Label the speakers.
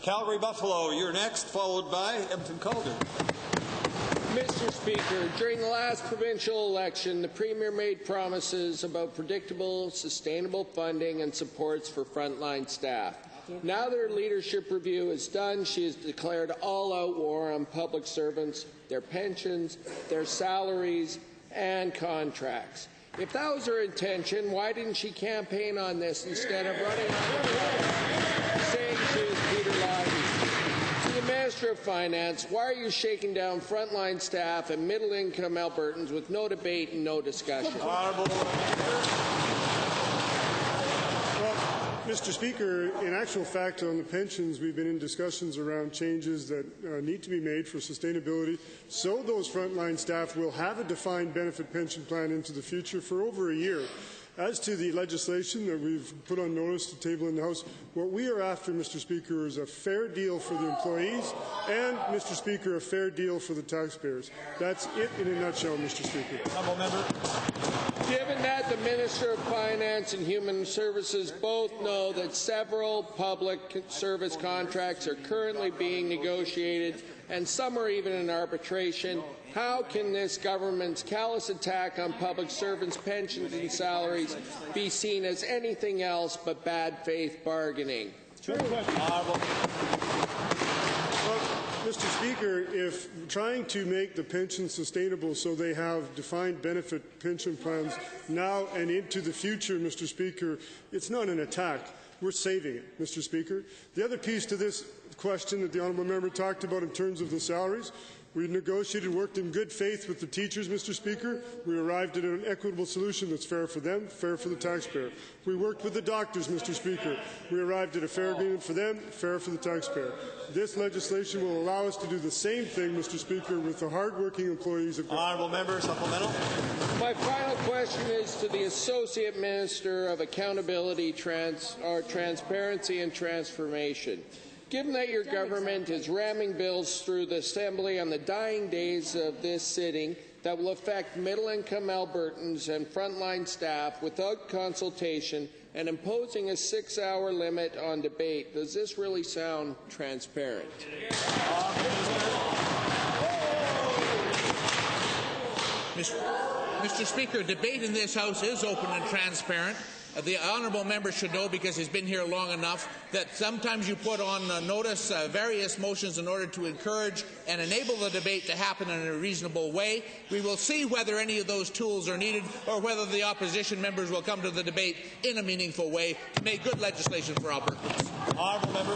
Speaker 1: Calgary Buffalo, you're next, followed by Edmonton Calder.
Speaker 2: Mr. Speaker, during the last provincial election, the Premier made promises about predictable, sustainable funding and supports for frontline staff. Now that her leadership review is done, she has declared all-out war on public servants, their pensions, their salaries, and contracts. If that was her intention, why didn't she campaign on this instead of running on the saying she was Peter Lougheed? To the Minister of Finance, why are you shaking down frontline staff and middle-income Albertans with no debate and no discussion?
Speaker 3: Mr. Speaker, in actual fact, on the pensions, we've been in discussions around changes that need to be made for sustainability, so those frontline staff will have a defined benefit pension plan into the future for over a year. As to the legislation that we've put on notice to table in the House, what we are after, Mr. Speaker, is a fair deal for the employees and, Mr. Speaker, a fair deal for the taxpayers. That's it in a nutshell, Mr. Speaker.
Speaker 1: Honourable member.
Speaker 2: Given that the Minister of Finance and Human Services both know that several public service contracts are currently being negotiated and some are even in arbitration, how can this government's callous attack on public servants' pensions and salaries be seen as anything else but bad faith bargaining?
Speaker 3: Mr. Speaker, if trying to make the pensions sustainable so they have defined benefit pension plans now and into the future, Mr. Speaker, it's not an attack. We're saving it, Mr. Speaker. The other piece to this question that the honourable member talked about in terms of the salaries, we negotiated, worked in good faith with the teachers, Mr. Speaker. We arrived at an equitable solution that's fair for them, fair for the taxpayer. We worked with the doctors, Mr. Speaker. We arrived at a fair agreement for them, fair for the taxpayer. This legislation will allow us to do the same thing, Mr. Speaker, with the hard-working employees of
Speaker 1: Honourable member, supplemental.
Speaker 2: My final question is to the Associate Minister of Accountability, Transparency and Transformation. Given that your government is ramming bills through the Assembly on the dying days of this sitting that will affect middle-income Albertans and frontline staff without consultation and imposing a 6-hour limit on debate, does this really sound transparent?
Speaker 4: Mr. Speaker, debate in this House is open and transparent. The honourable member should know, because he's been here long enough, that sometimes you put on notice various motions in order to encourage and enable the debate to happen in a reasonable way. We will see whether any of those tools are needed or whether the opposition members will come to the debate in a meaningful way to make good legislation for Albertans.
Speaker 1: Honourable member.